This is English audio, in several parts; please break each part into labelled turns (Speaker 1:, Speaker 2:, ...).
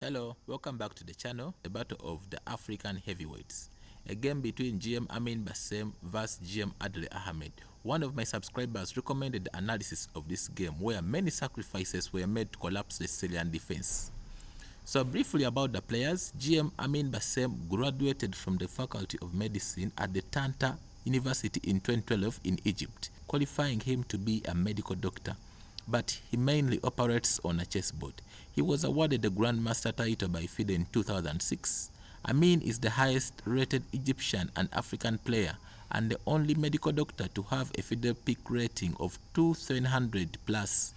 Speaker 1: Hello, welcome back to the channel, the battle of the African heavyweights. A game between GM Amin Bassem vs GM Adly Ahmed. One of my subscribers recommended the analysis of this game where many sacrifices were made to collapse the Sicilian defense. So briefly about the players, GM Amin Bassem graduated from the Faculty of Medicine at the Tanta University in 2012 in Egypt, qualifying him to be a medical doctor, but he mainly operates on a chessboard. He was awarded the Grandmaster title by FIDE in 2006. Amin is the highest rated Egyptian and African player and the only medical doctor to have a FIDE peak rating of 2700 plus.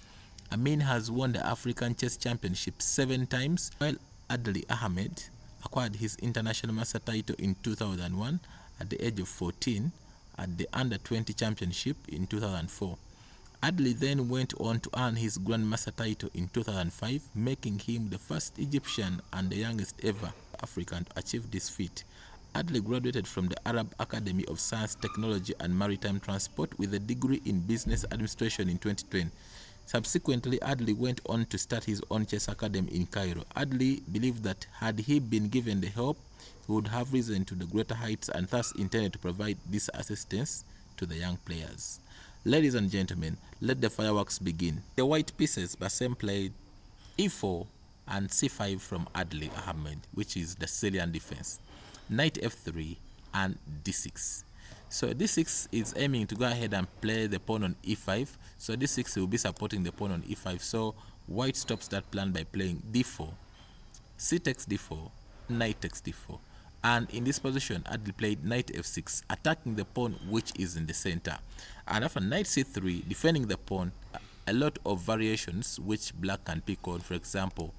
Speaker 1: Amin has won the African Chess Championship 7 times, while Adly Ahmed acquired his International Master title in 2001 at the age of 14 at the Under-20 Championship in 2004. Adly then went on to earn his Grandmaster title in 2005, making him the first Egyptian and the youngest ever African to achieve this feat. Adly graduated from the Arab Academy of Science, Technology and Maritime Transport with a degree in Business Administration in 2020. Subsequently, Adly went on to start his own chess academy in Cairo. Adly believed that had he been given the help, he would have risen to the greater heights and thus intended to provide this assistance to the young players. Ladies and gentlemen, let the fireworks begin. The white pieces, Bassem played e4 and c5 from Adly Ahmed, which is the Sicilian defense. Knight f3 and d6. So d6 is aiming to go ahead and play the pawn on e5. So d6 will be supporting the pawn on e5. So white stops that plan by playing d4, c takes d4, knight takes d4. And in this position, Adly played knight f6, attacking the pawn which is in the center. And after knight c3, defending the pawn, a lot of variations which black can pick on. For example,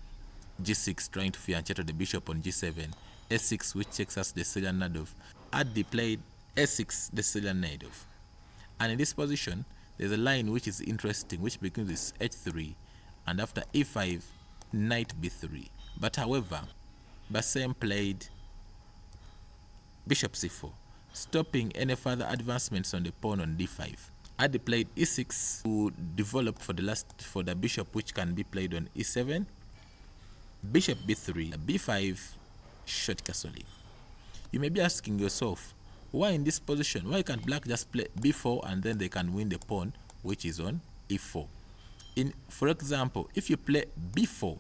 Speaker 1: g6, trying to fianchetto the bishop on g7, s6, which takes us the Sicilian native. Adly played s6, the Sicilian native. And in this position, there's a line which is interesting, which begins with h3, and after e5, knight b3. But however, Bassem played bishop c4, stopping any further advancements on the pawn on d5. Adly played e6 to develop for the bishop, which can be played on e7, bishop b3, b5, short castling. You may be asking yourself, why in this position? Why can't black just play b4 and then they can win the pawn which is on e4? For example, if you play b4,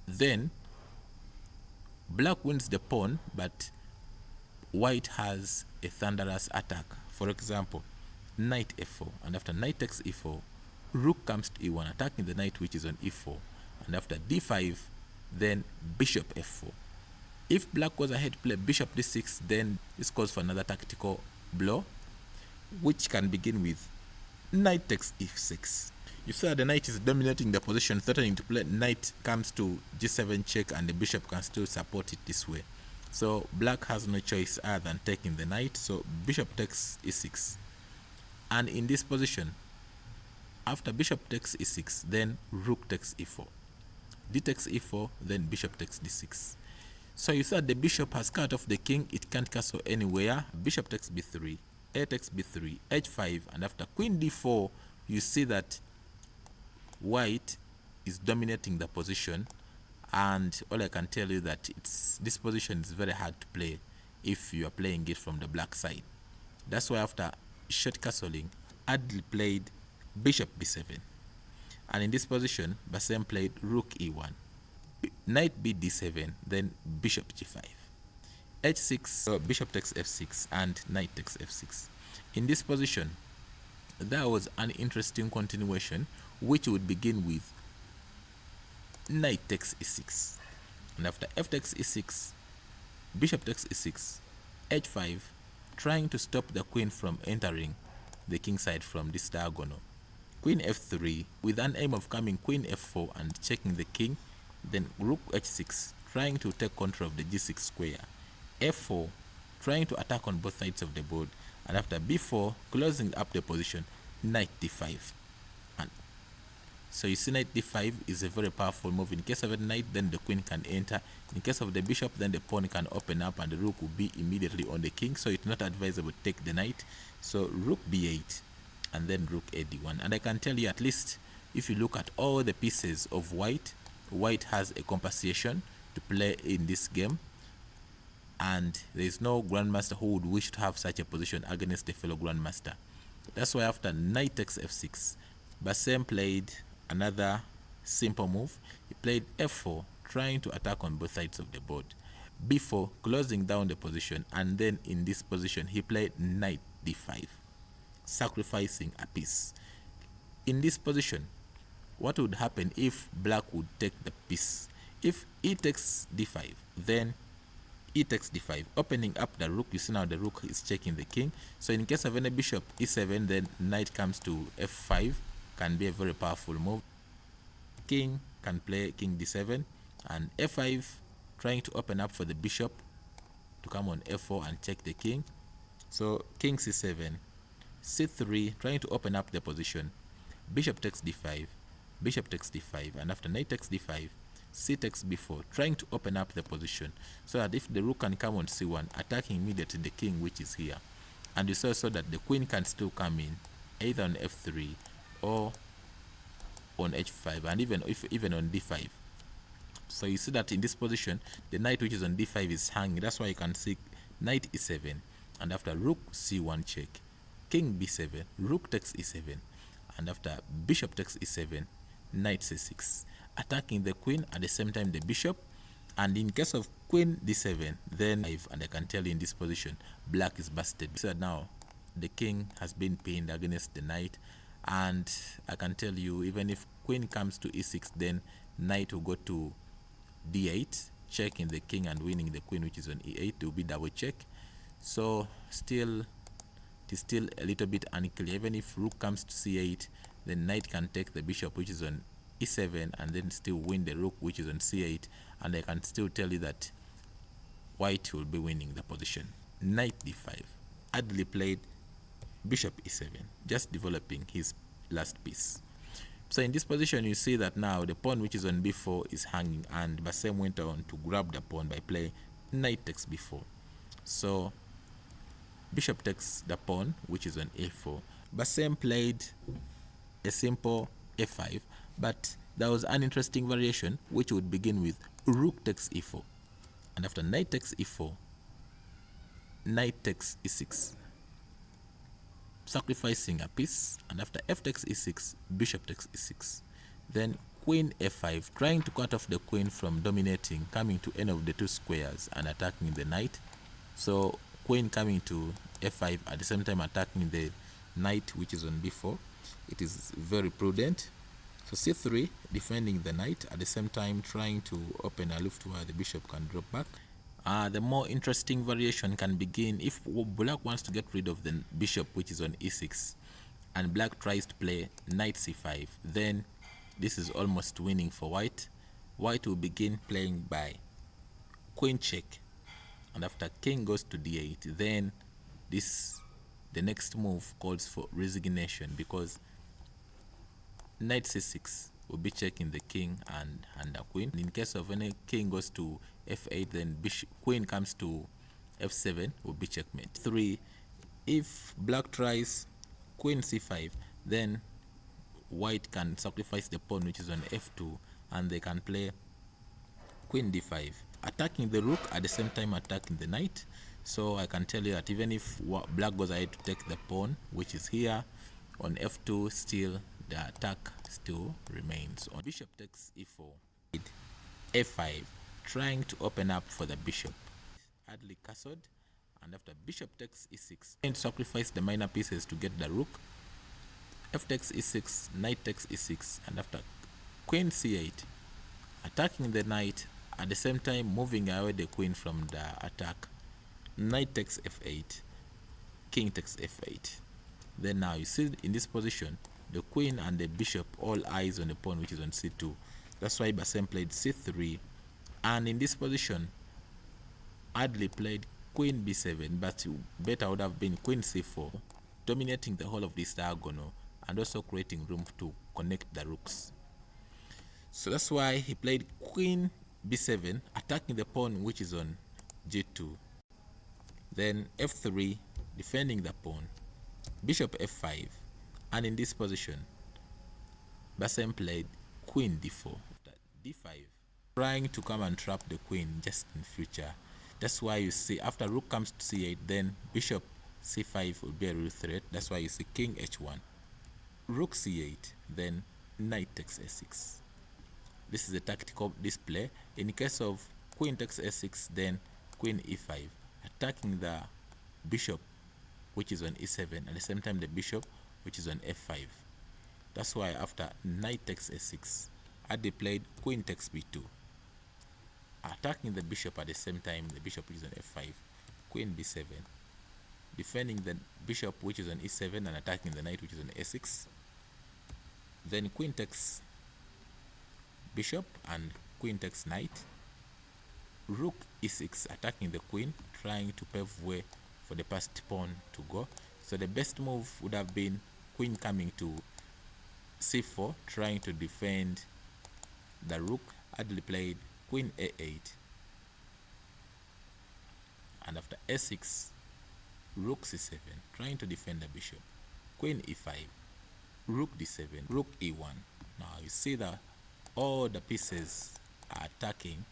Speaker 1: then black wins the pawn, but white has a thunderous attack. For example, knight f4, and after knight takes e4, rook comes to e1, attacking the knight which is on e4, and after d5, then bishop f4. If black goes ahead to play bishop d6, then this calls for another tactical blow, which can begin with knight takes e6. You see that the knight is dominating the position, threatening to play knight comes to g7 check, and the bishop can still support it this way. So black has no choice other than taking the knight, so bishop takes e6. And in this position, after bishop takes e6, then rook takes e4. D takes e4, then bishop takes d6. So you said the bishop has cut off the king, it can't castle anywhere. Bishop takes b3, a takes b3, h5, and after queen d4, you see that white is dominating the position. And all I can tell you that this position is very hard to play if you are playing it from the black side. That's why after short castling, Adly played bishop b7. And in this position, Bassem played rook e1, knight b d7, then bishop g5, h6, so bishop takes f6, and knight takes f6. In this position, there was an interesting continuation, which would begin with knight takes e6, and after f takes e6, bishop takes e6, h5, trying to stop the queen from entering the king side from this diagonal. Queen f3 with an aim of coming queen f4 and checking the king, then rook h6, trying to take control of the g6 square, f4, trying to attack on both sides of the board, and after b4, closing up the position, knight d5. And so you see knight d5 is a very powerful move. In case of a knight, then the queen can enter. In case of the bishop, then the pawn can open up and the rook will be immediately on the king, so it's not advisable to take the knight. So rook b8 and then rook a d1. And I can tell you, at least if you look at all the pieces of white has a compensation to play in this game, and there is no grandmaster who would wish to have such a position against a fellow grandmaster. That's why after knight takes f6, Bassem played another simple move. He played f4, trying to attack on both sides of the board. b4, closing down the position, and then in this position he played knight d5, sacrificing a piece. In this position, what would happen if black would take the piece? If e takes d5, then e takes d5, opening up the rook. You see now the rook is checking the king. So in case of any bishop e7, then knight comes to f5, can be a very powerful move. King can play king d7, and f5, trying to open up for the bishop to come on f4 and check the king. So king c7, c3, trying to open up the position. Bishop takes d5, bishop takes d5, and after knight takes d5, c takes b4, trying to open up the position so that if the rook can come on c1, attacking immediately the king which is here. And you saw so that the queen can still come in either on f3 or on h5, and even on d5. So you see that in this position the knight which is on d5 is hanging. That's why you can see knight e7, and after rook c1 check, king b7, rook takes e7, and after bishop takes e7, knight c6, attacking the queen, at the same time the bishop. And in case of queen d7, then and I can tell you in this position black is busted. So now the king has been pinned against the knight, and I can tell you even if queen comes to e6, then knight will go to d8, checking the king and winning the queen which is on e8. It will be double check. So still, it is still a little bit unclear. Even if rook comes to c8, then knight can take the bishop which is on e7 and then still win the rook which is on c8, and I can still tell you that white will be winning the position. Knight d5, Adly played bishop e7, just developing his last piece. So in this position you see that now the pawn which is on b4 is hanging, and Bassem went on to grab the pawn by playing knight takes b4. So bishop takes the pawn which is on a4. Bassem played a simple a5, but there was an interesting variation which would begin with rook takes e4, and after knight takes e4, knight takes e6, sacrificing a piece, and after f takes e6, bishop takes e6, then queen f5, trying to cut off the queen from dominating, coming to any of the two squares and attacking the knight. So queen coming to f5, at the same time attacking the knight which is on b4. It is very prudent. So c3, defending the knight, at the same time trying to open a luft where the bishop can drop back. The more interesting variation can begin if black wants to get rid of the bishop which is on e6, and black tries to play knight c5, then this is almost winning for white. White will begin playing by queen check, and after king goes to d8, then the next move calls for resignation, because knight c6 will be checking the king and the queen. In case of any king goes to f8, then queen comes to f7, will be checkmate. 3, if black tries queen c5, then white can sacrifice the pawn which is on f2, and they can play queen d5, attacking the rook, at the same time attacking the knight. So I can tell you that even if black goes ahead to take the pawn which is here on f2, still the attack still remains on. Bishop takes e4, a5, trying to open up for the bishop. Adly castled, and after bishop takes e6, and sacrifice the minor pieces to get the rook. F takes e6, knight takes e6, and after queen c8, attacking the knight, at the same time moving away the queen from the attack. Knight takes f8, king takes f8. Then now you see in this position the queen and the bishop all eyes on the pawn which is on c2. That's why Bassem played c3, and in this position Adly played queen b7, but better would have been queen c4, dominating the whole of this diagonal and also creating room to connect the rooks. So that's why he played queen b7, attacking the pawn which is on g2. Then f3, defending the pawn, bishop f5, and in this position Bassem played queen d4, d5, trying to come and trap the queen just in future. That's why you see after rook comes to c8, then bishop c5 will be a real threat. That's why you see king h1, rook c8, then knight takes a6. This is a tactical display. In case of queen takes a6, then queen e5, attacking the bishop which is on e7, at the same time the bishop which is on f5. That's why after knight takes a6, Adly played queen takes b2, attacking the bishop at the same time the bishop which is on f5, queen b7, defending the bishop which is on e7 and attacking the knight which is on a6. Then queen takes bishop and queen takes knight, rook e6, attacking the queen, trying to pave way for the passed pawn to go. So the best move would have been queen coming to c4, trying to defend the rook. Adly played queen a8, and after a6, rook c7, trying to defend the bishop, queen e5, rook d7, rook e1. Now you see that all the pieces are attacking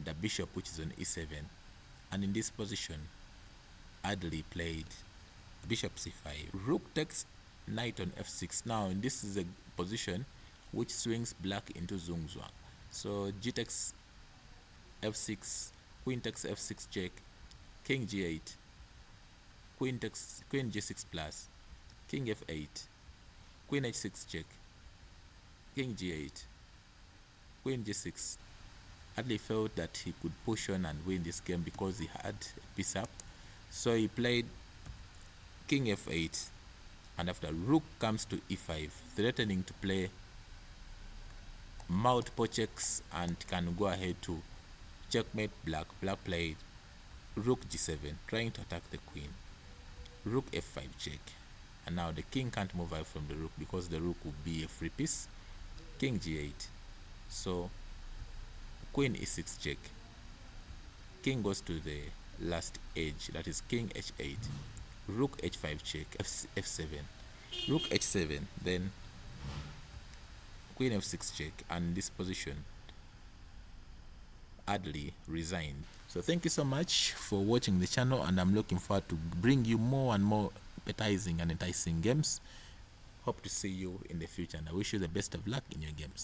Speaker 1: the bishop which is on e7, and in this position Adly played bishop c5, rook takes knight on f6. Now in this is a position which swings black into zugzwang. So g takes f6, queen takes f6 check, king g8, queen g6 plus, king f8, queen h6 check, king g8, queen g6. Adly felt that he could push on and win this game because he had a piece up. So he played king f8, and after rook comes to e5, threatening to play multiple checks and can go ahead to checkmate black. Black played rook g7, trying to attack the queen, rook f5 check, and now the king can't move away from the rook because the rook will be a free piece, king g8. So queen e6 check, king goes to the last edge, that is king h8, rook h5 check, f7, rook h7, then queen f6 check, and in this position Adly resigned. So thank you so much for watching the channel, and I'm looking forward to bring you more and more appetizing and enticing games. Hope to see you in the future, and I wish you the best of luck in your games.